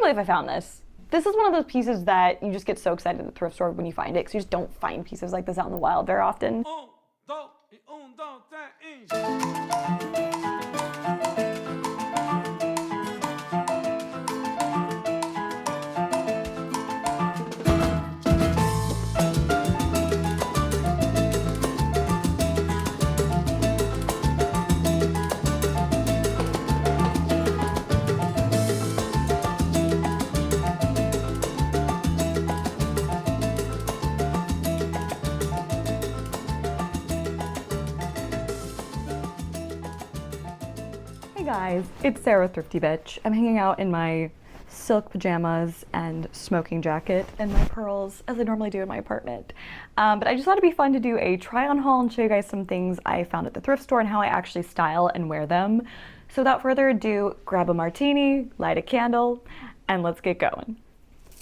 believe I found this. This is one of those pieces that you just get so excited at the thrift store when you find it, because you just don't find pieces like this out in the wild very often. Hey guys, it's Sarah Thrifty Bitch. I'm hanging out in my silk pajamas and smoking jacket and my pearls as I normally do in my apartment. But I just thought it'd be fun to do a try on haul and show you guys some things I found at the thrift store and how I actually style and wear them. So without further ado, grab a martini, light a candle, and let's get going.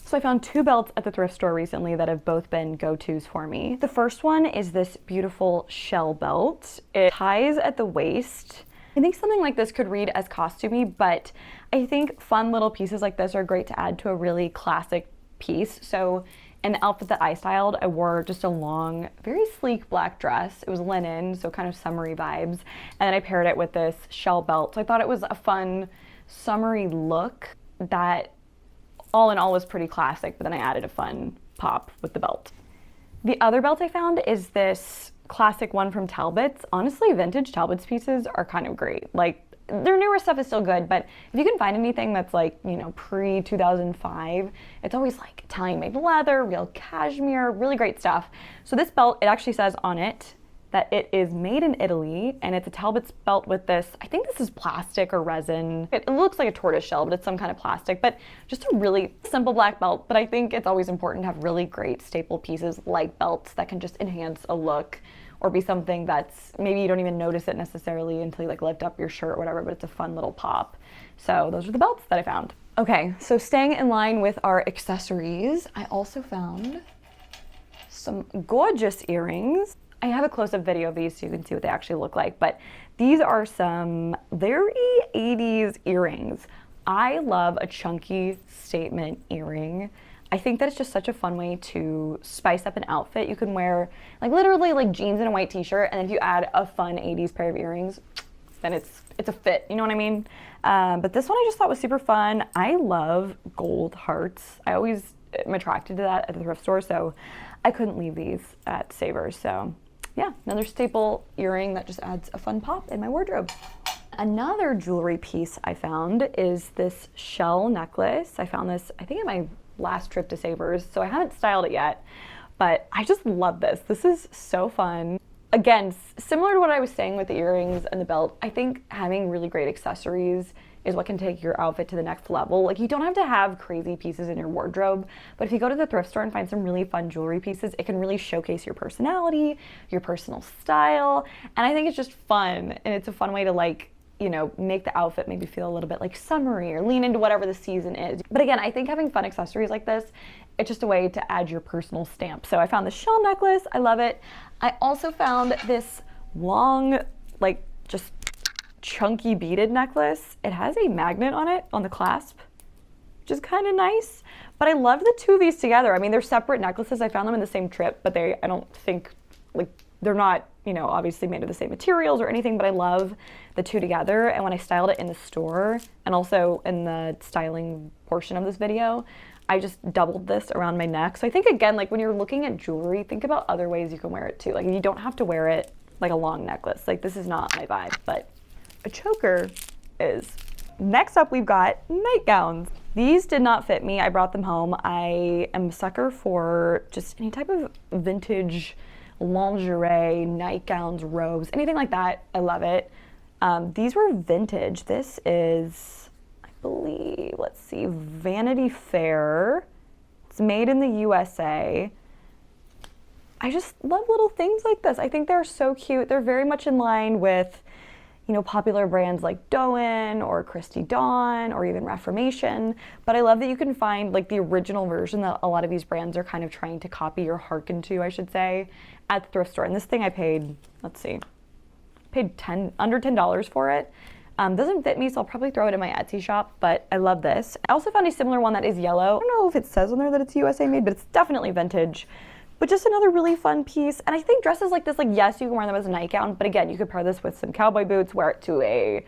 So I found two belts at the thrift store recently that have both been go-tos for me. The first one is this beautiful shell belt. It ties at the waist. I think something like this could read as costumey, but I think fun little pieces like this are great to add to a really classic piece. So in the outfit that I styled, I wore just a long, very sleek black dress. It was linen, so kind of summery vibes. And then I paired it with this shell belt. So I thought it was a fun, summery look that all in all was pretty classic, but then I added a fun pop with the belt. The other belt I found is this classic one from Talbot's. Honestly, vintage Talbot's pieces are kind of great. Like, their newer stuff is still good, but if you can find anything that's like, you know, pre-2005, it's always like Italian made leather, real cashmere, really great stuff. So this belt, it actually says on it that it is made in Italy, and it's a Talbot's belt with this, I think this is plastic or resin. It looks like a tortoise shell, but it's some kind of plastic, but just a really simple black belt. But I think it's always important to have really great staple pieces like belts that can just enhance a look, or be something that's, maybe you don't even notice it necessarily until you like lift up your shirt or whatever, but it's a fun little pop. So those are the belts that I found. Okay, so staying in line with our accessories, I also found some gorgeous earrings. I have a close-up video of these so you can see what they actually look like, but these are some very 80s earrings. I love a chunky statement earring. I think that it's just such a fun way to spice up an outfit. You can wear like literally like jeans and a white t-shirt, and if you add a fun 80s pair of earrings, then it's a fit, you know what I mean? But this one I just thought was super fun. I love gold hearts. I always am attracted to that at the thrift store, so I couldn't leave these at Savers. So yeah, another staple earring that just adds a fun pop in my wardrobe. Another jewelry piece I found is this shell necklace. I found this, I think, at my last trip to Savers, so I haven't styled it yet, but I just love this. This is so fun. Again, similar to what I was saying with the earrings and the belt, I think having really great accessories is what can take your outfit to the next level. Like, you don't have to have crazy pieces in your wardrobe, but if you go to the thrift store and find some really fun jewelry pieces, it can really showcase your personality, your personal style, and I think it's just fun, and it's a fun way to, like, you know, make the outfit maybe feel a little bit like summery or lean into whatever the season is. But again, I think having fun accessories like this, it's just a way to add your personal stamp. So I found this shell necklace, I love it. I also found this long, like, just chunky beaded necklace. It has a magnet on it, on the clasp, which is kind of nice. But I love the two of these together. I mean, they're separate necklaces. I found them in the same trip, but I don't think, like, they're not, you know, obviously made of the same materials or anything, but I love the two together. And when I styled it in the store and also in the styling portion of this video, I just doubled this around my neck. So I think, again, like, when you're looking at jewelry, think about other ways you can wear it too. Like, you don't have to wear it like a long necklace. Like, this is not my vibe, but a choker is. Next up, we've got nightgowns. These did not fit me. I brought them home. I am a sucker for just any type of vintage lingerie, nightgowns, robes, anything like that. I love it. These were vintage. This is, I believe, let's see, Vanity Fair. It's made in the USA. I just love little things like this. I think they're so cute. They're very much in line with, you know, popular brands like Doen or Christy Dawn or even Reformation. But I love that you can find like the original version that a lot of these brands are kind of trying to copy or hearken to, I should say, at the thrift store. And this thing I paid, let's see, paid under $10 for it. Doesn't fit me, so I'll probably throw it in my Etsy shop, but I love this. I also found a similar one that is yellow. I don't know if it says on there that it's USA made, but it's definitely vintage. But just another really fun piece. And I think dresses like this, like, yes, you can wear them as a nightgown, but again, you could pair this with some cowboy boots, wear it to a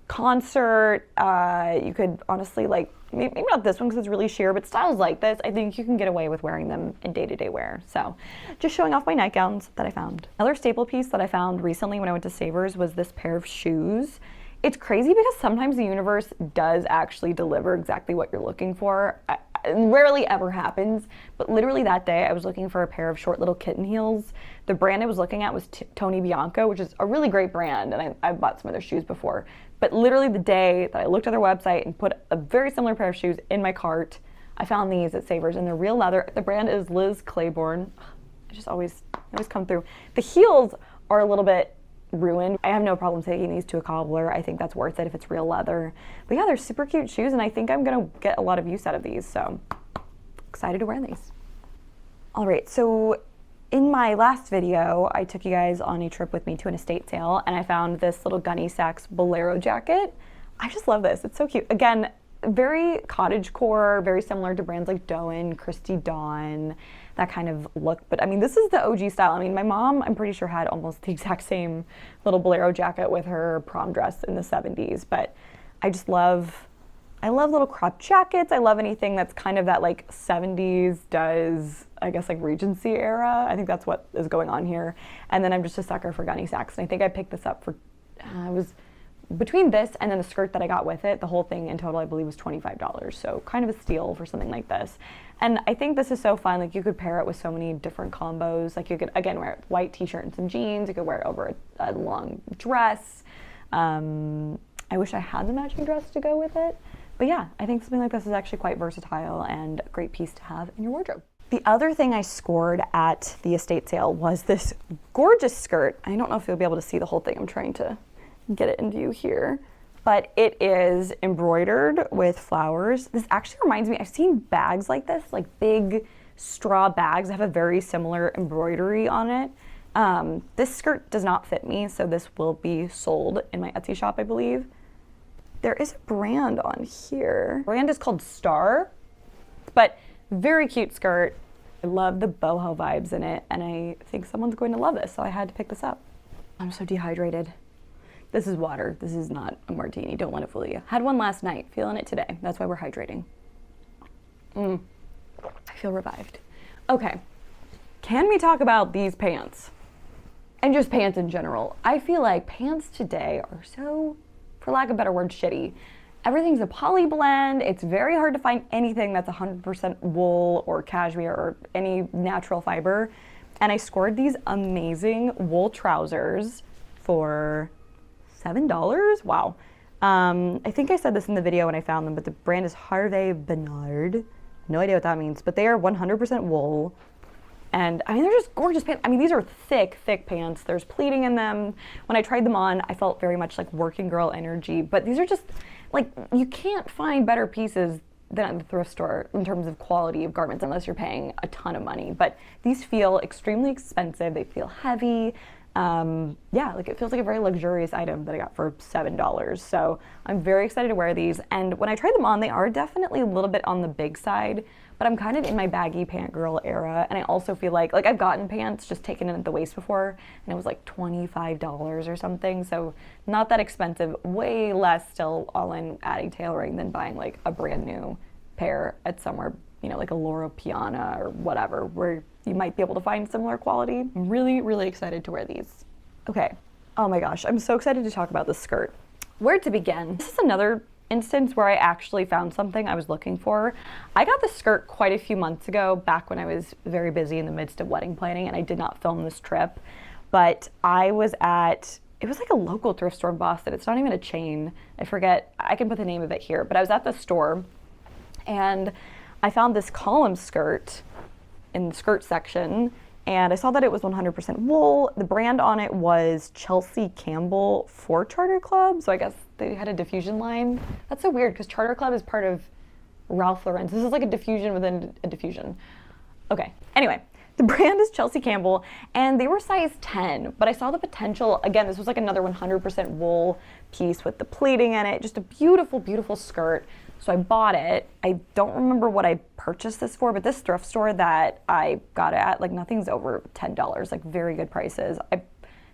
concert. You could honestly, like, maybe not this one because it's really sheer, but styles like this, I think you can get away with wearing them in day-to-day wear. So just showing off my nightgowns that I found. Another staple piece that I found recently when I went to Savers was this pair of shoes. It's crazy because sometimes the universe does actually deliver exactly what you're looking for. It rarely ever happens, but literally that day I was looking for a pair of short little kitten heels. The brand I was looking at was Tony Bianco, which is a really great brand, and I've bought some of their shoes before. But literally the day that I looked at their website and put a very similar pair of shoes in my cart, I found these at Savers, and they're real leather. The brand is Liz Claiborne. I just always come through. The heels are a little bit ruined. I have no problem taking these to a cobbler. I think that's worth it if it's real leather. But yeah, they're super cute shoes, and I think I'm gonna get a lot of use out of these, so excited to wear these. All right, so in my last video, I took you guys on a trip with me to an estate sale, and I found this little Gunny Sacks bolero jacket. I just love this. It's so cute. Again, very cottagecore, very similar to brands like Doen, Christy Dawn, that kind of look. But I mean, this is the OG style. I mean, my mom, I'm pretty sure, had almost the exact same little bolero jacket with her prom dress in the 70s. But I just love, I love little crop jackets. I love anything that's kind of that like 70s does, I guess, like Regency era. I think that's what is going on here. And then I'm just a sucker for Gunny Sacks. And I think I picked this up for, it was between this and then the skirt that I got with it, the whole thing in total, I believe, was $25. So kind of a steal for something like this. And I think this is so fun. Like, you could pair it with so many different combos. Like, you could, again, wear it with white t-shirt and some jeans. You could wear it over a long dress. I wish I had the matching dress to go with it. But yeah, I think something like this is actually quite versatile and a great piece to have in your wardrobe. The other thing I scored at the estate sale was this gorgeous skirt. I don't know if you'll be able to see the whole thing. I'm trying to get it in view here, but it is embroidered with flowers. This actually reminds me, I've seen bags like this, like big straw bags that have a very similar embroidery on it. This skirt does not fit me, so this will be sold in my Etsy shop, I believe. There is a brand on here. The brand is called Star, but very cute skirt. I love the boho vibes in it, and I think someone's going to love this, so I had to pick this up. I'm so dehydrated. This is water. This is not a martini. Don't let it fool you. Had one last night. Feeling it today. That's why we're hydrating. I feel revived. Okay. Can we talk about these pants? And just pants in general. I feel like pants today are so, for lack of a better word, shitty. Everything's a poly blend. It's very hard to find anything that's 100% wool or cashmere or any natural fiber. And I scored these amazing wool trousers for $7? Wow. I think I said this in the video when I found them, but the brand is Harvey Bernard. No idea what that means, but they are 100% wool. And I mean, they're just gorgeous pants. I mean, these are thick, thick pants. There's pleating in them. When I tried them on, I felt very much like working girl energy, but these are just like, you can't find better pieces than at the thrift store in terms of quality of garments unless you're paying a ton of money. But these feel extremely expensive. They feel heavy. Yeah, like it feels like a very luxurious item that I got for $7. So I'm very excited to wear these. And when I tried them on, they are definitely a little bit on the big side, but I'm kind of in my baggy pant girl era. And I also feel like I've gotten pants just taken in at the waist before, and it was like $25 or something. So not that expensive, way less still all in adding tailoring than buying like a brand new pair at somewhere, you know, like a Loro Piana or whatever, where you might be able to find similar quality. I'm really, really excited to wear these. Okay, oh my gosh, I'm so excited to talk about this skirt. Where to begin? This is another instance where I actually found something I was looking for. I got this skirt quite a few months ago, back when I was very busy in the midst of wedding planning, and I did not film this trip, but I was at, it was like a local thrift store in Boston. It's not even a chain. I forget, I can put the name of it here, but I was at the store and I found this column skirt in the skirt section, and I saw that it was 100% wool. The brand on it was Chelsea Campbell for Charter Club, so I guess they had a diffusion line. That's so weird because Charter Club is part of Ralph Lauren. This is like a diffusion within a diffusion. Okay, anyway, The brand is Chelsea Campbell, and they were size 10, but I saw the potential. Again, this was like another 100% wool piece with the pleating in it, just a beautiful, beautiful skirt. So I bought it. I don't remember what I purchased this for, but this thrift store that I got it at, like nothing's over $10, like very good prices. If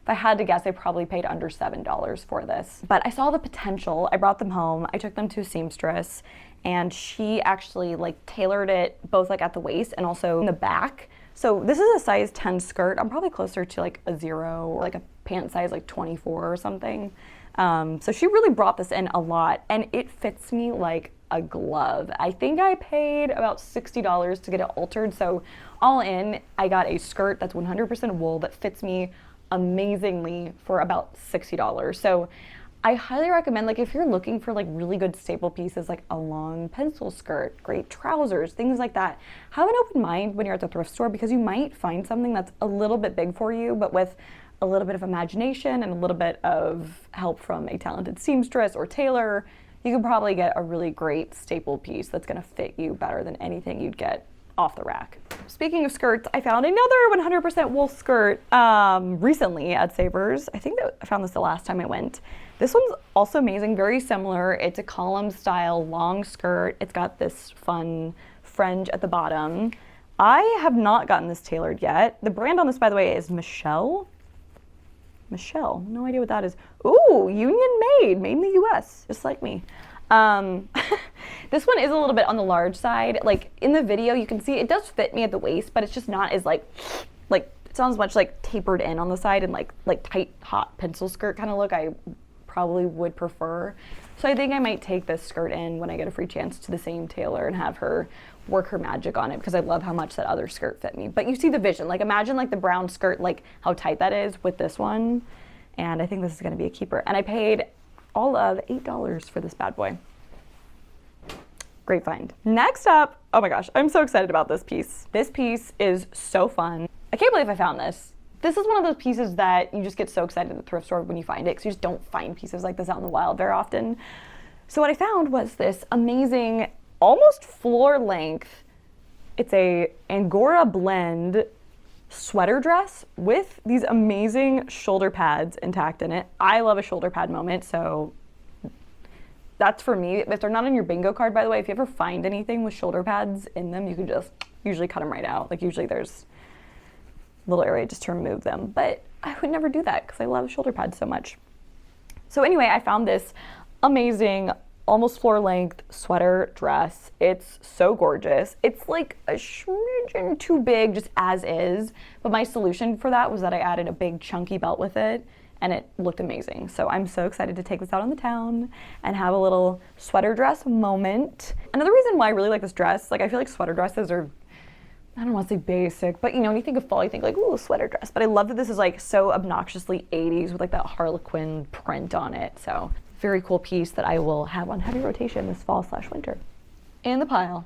I had to guess, I probably paid under $7 for this. But I saw the potential. I brought them home. I took them to a seamstress, and she actually like tailored it both like at the waist and also in the back. So this is a size 10 skirt. I'm probably closer to like a 0 or like a pant size like 24 or something. So she really brought this in a lot, and it fits me like a glove. I think I paid about $60 to get it altered. So all in, I got a skirt that's 100% wool that fits me amazingly for about $60. So I highly recommend, like if you're looking for like really good staple pieces, like a long pencil skirt, great trousers, things like that, have an open mind when you're at the thrift store, because you might find something that's a little bit big for you, but with a little bit of imagination and a little bit of help from a talented seamstress or tailor, you can probably get a really great staple piece that's gonna fit you better than anything you'd get off the rack. Speaking of skirts, I found another 100% wool skirt recently at Savers. I think that I found this the last time I went. This one's also amazing, very similar. It's a column style long skirt. It's got this fun fringe at the bottom. I have not gotten this tailored yet. The brand on this, by the way, is Michelle, no idea what that is. Ooh, Union made in the US, just like me. This one is a little bit on the large side. Like in the video, you can see it does fit me at the waist, but it's just not as like it's not as much like tapered in on the side and like tight, hot pencil skirt kind of look I probably would prefer. So I think I might take this skirt in when I get a free chance to the same tailor and have her work her magic on it, because I love how much that other skirt fit me. But you see the vision, like imagine like the brown skirt, like how tight that is with this one. And I think this is gonna be a keeper. And I paid all of $8 for this bad boy. Great find. Next up, oh my gosh, I'm so excited about this piece. This piece is so fun. I can't believe I found this. This is one of those pieces that you just get so excited at the thrift store when you find it, because you just don't find pieces like this out in the wild very often. So what I found was this amazing, almost floor length, it's a Angora blend sweater dress with these amazing shoulder pads intact in it. I love a shoulder pad moment, so that's for me. If they're not on your bingo card, by the way, if you ever find anything with shoulder pads in them, you can just usually cut them right out. Like usually there's a little area just to remove them, but I would never do that because I love shoulder pads so much. So anyway, I found this amazing, almost floor length sweater dress. It's so gorgeous. It's like a smidgen too big just as is, but my solution for that was that I added a big chunky belt with it, and it looked amazing. So I'm so excited to take this out on the town and have a little sweater dress moment. Another reason why I really like this dress, like I feel like sweater dresses are, I don't want to say basic, but you know, when you think of fall, you think like, ooh, sweater dress. But I love that this is like so obnoxiously 80s with like that Harlequin print on it. So very cool piece that I will have on heavy rotation this fall/winter. In the pile.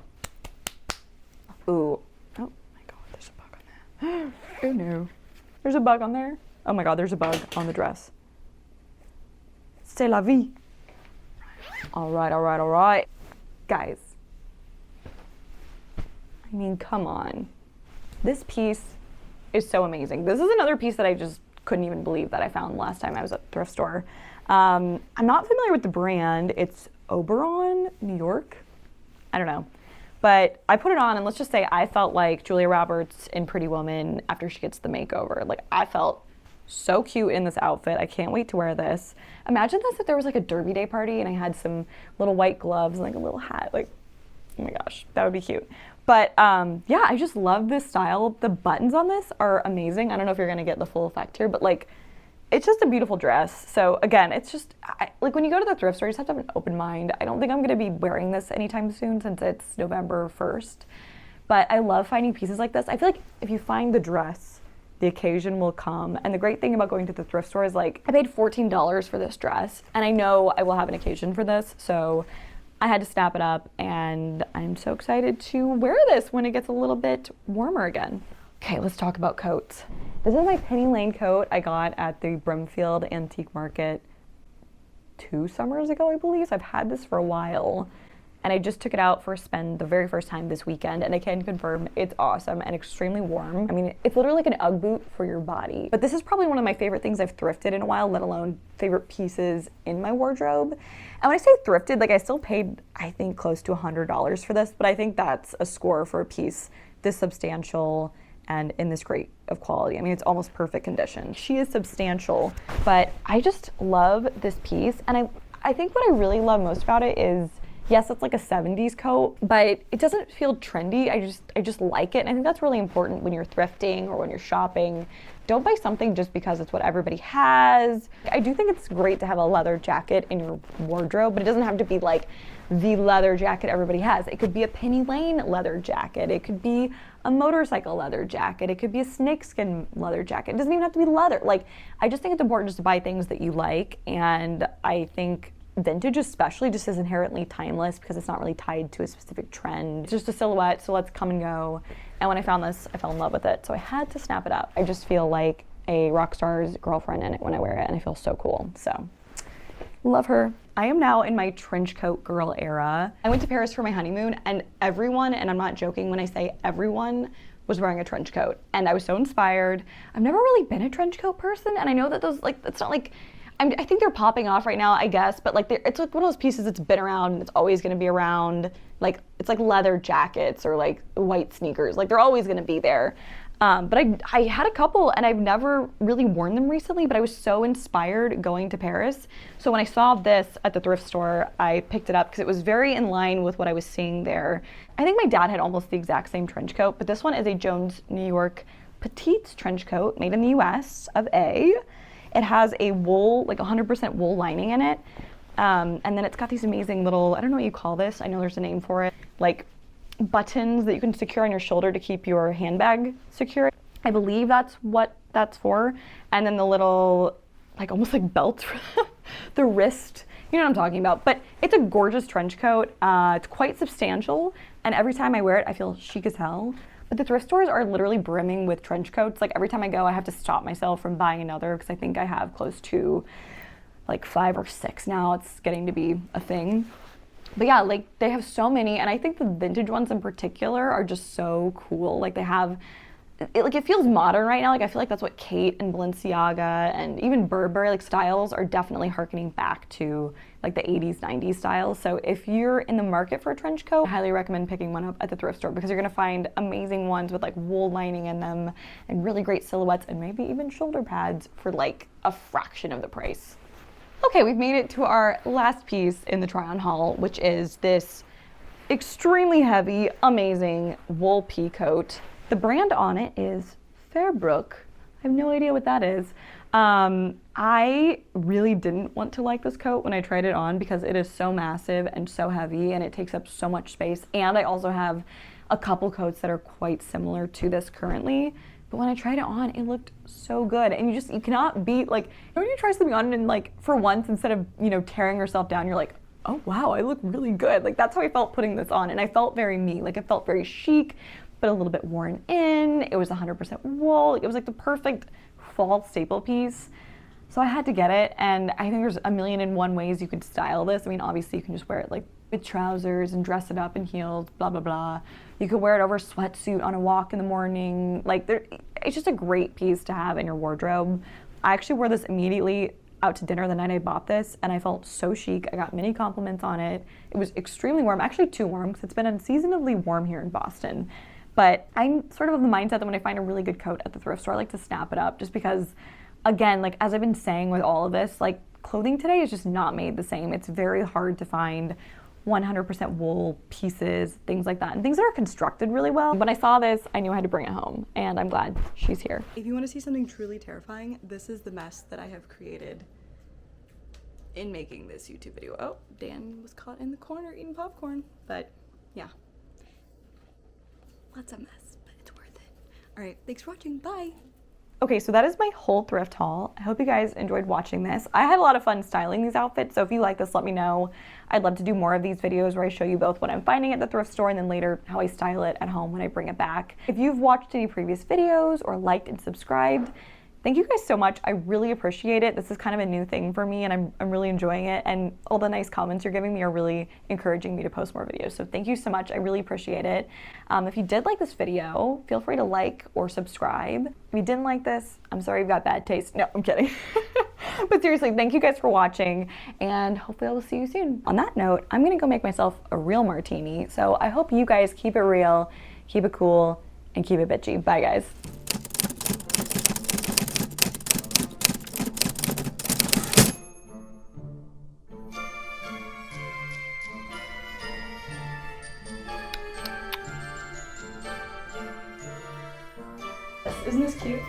Ooh, oh my God, there's a bug on that. Oh no, there's a bug on there. Oh my God, there's a bug on the dress. C'est la vie. All right. Guys, I mean, come on. This piece is so amazing. This is another piece that I just couldn't even believe that I found last time I was at the thrift store. I'm not familiar with the brand. It's Oberon, New York. I don't know. But I put it on, and let's just say I felt like Julia Roberts in Pretty Woman after she gets the makeover. Like, I felt so cute in this outfit. I can't wait to wear this. Imagine this if there was like a Derby Day party and I had some little white gloves and like a little hat. Like, oh my gosh, that would be cute. But yeah, I just love this style. The buttons on this are amazing. I don't know if you're gonna get the full effect here, but like, it's just a beautiful dress. So again, it's just, like when you go to the thrift store, you just have to have an open mind. I don't think I'm gonna be wearing this anytime soon since it's November 1st. But I love finding pieces like this. I feel like if you find the dress, the occasion will come. And the great thing about going to the thrift store is like, I paid $14 for this dress, and I know I will have an occasion for this. So I had to snap it up, and I'm so excited to wear this when it gets a little bit warmer again. Okay, let's talk about coats. This is my Penny Lane coat I got at the Brimfield Antique Market 2 summers ago, I believe. So I've had this for a while. and I just took it out for a spin the very first time this weekend, and I can confirm it's awesome and extremely warm. I mean, it's literally like an UGG boot for your body. But this is probably one of my favorite things I've thrifted in a while, let alone favorite pieces in my wardrobe. And when I say thrifted, like I still paid, I think, close to $100 for this, but I think that's a score for a piece this substantial and in this great of quality. I mean, it's almost perfect condition. She is substantial, but I just love this piece. And I think what I really love most about it is, yes, it's like a 70s coat, but it doesn't feel trendy. I just like it. And I think that's really important when you're thrifting or when you're shopping. Don't buy something just because it's what everybody has. I do think it's great to have a leather jacket in your wardrobe, but it doesn't have to be like the leather jacket everybody has. It could be a Penny Lane leather jacket. It could be a motorcycle leather jacket. It could be a snakeskin leather jacket. It doesn't even have to be leather. Like, I just think it's important just to buy things that you like. And I think vintage especially just is inherently timeless because it's not really tied to a specific trend. It's just a silhouette, so let's come and go. And when I found this, I fell in love with it. So I had to snap it up. I just feel like a rock star's girlfriend in it when I wear it, and I feel so cool. So, love her. I am now in my trench coat girl era. I went to Paris for my honeymoon, and everyone, and I'm not joking when I say everyone, was wearing a trench coat. And I was so inspired. I've never really been a trench coat person, and I know that those, like, it's not like, I think they're popping off right now, I guess, but like it's like one of those pieces that's been around and it's always gonna be around. Like, it's like leather jackets or like white sneakers. Like, they're always gonna be there. But I had a couple and I've never really worn them recently, but I was so inspired going to Paris. So when I saw this at the thrift store, I picked it up because it was very in line with what I was seeing there. I think my dad had almost the exact same trench coat, but this one is a Jones New York Petite trench coat made in the US of A. It has a wool, like 100% wool lining in it. And then it's got these amazing little, I don't know what you call this. I know there's a name for it. Like buttons that you can secure on your shoulder to keep your handbag secure. I believe that's what that's for. And then the little, like almost like belts for the wrist. You know what I'm talking about. But it's a gorgeous trench coat. It's quite substantial. And every time I wear it, I feel chic as hell. But the thrift stores are literally brimming with trench coats. Like, every time I go, I have to stop myself from buying another because I think I have close to like 5 or 6 now. It's getting to be a thing. But yeah, like they have so many, and I think the vintage ones in particular are just so cool. Like, they have, it feels modern right now. Like, I feel like that's what Kate and Balenciaga and even Burberry, like, styles are definitely harkening back to like the 80s, 90s styles. So if you're in the market for a trench coat, I highly recommend picking one up at the thrift store because you're gonna find amazing ones with like wool lining in them and really great silhouettes and maybe even shoulder pads for like a fraction of the price. Okay, we've made it to our last piece in the try-on haul, which is this extremely heavy, amazing wool pea coat. The brand on it is Fairbrook. I have no idea what that is. I really didn't want to like this coat when I tried it on because it is so massive and so heavy and it takes up so much space. And I also have a couple coats that are quite similar to this currently. But when I tried it on, it looked so good. And you cannot beat, like, when you try something on and like for once, instead of, you know, tearing yourself down, you're like, oh wow, I look really good. Like, that's how I felt putting this on. And I felt very me, like it felt very chic, but a little bit worn in. It was 100% wool. It was like the perfect fall staple piece. So I had to get it, and I think there's a million and one ways you could style this. I mean, obviously you can just wear it like with trousers and dress it up in heels, blah, blah, blah. You could wear it over a sweatsuit on a walk in the morning. Like, it's just a great piece to have in your wardrobe. I actually wore this immediately out to dinner the night I bought this, and I felt so chic. I got many compliments on it. It was extremely warm, actually too warm, because it's been unseasonably warm here in Boston. But I'm sort of the mindset that when I find a really good coat at the thrift store, I like to snap it up just because, again, like as I've been saying with all of this, like clothing today is just not made the same. It's very hard to find 100% wool pieces, things like that, and things that are constructed really well. When I saw this, I knew I had to bring it home, and I'm glad she's here. If you want to see something truly terrifying, this is the mess that I have created in making this YouTube video. Oh, Dan was caught in the corner eating popcorn, but yeah. Lots of mess, but it's worth it. All right, thanks for watching, bye. Okay, so that is my whole thrift haul. I hope you guys enjoyed watching this. I had a lot of fun styling these outfits, so if you like this, let me know. I'd love to do more of these videos where I show you both what I'm finding at the thrift store and then later how I style it at home when I bring it back. If you've watched any previous videos or liked and subscribed, Thank you guys so much. I really appreciate it. This is kind of a new thing for me, and I'm really enjoying it. And all the nice comments you're giving me are really encouraging me to post more videos. So thank you so much. I really appreciate it. If you did like this video, feel free to like or subscribe. If you didn't like this, I'm sorry you've got bad taste. No, I'm kidding. But seriously, thank you guys for watching, and hopefully I will see you soon. On that note, I'm gonna go make myself a real martini. So I hope you guys keep it real, keep it cool, and keep it bitchy. Bye, guys. Isn't this cute?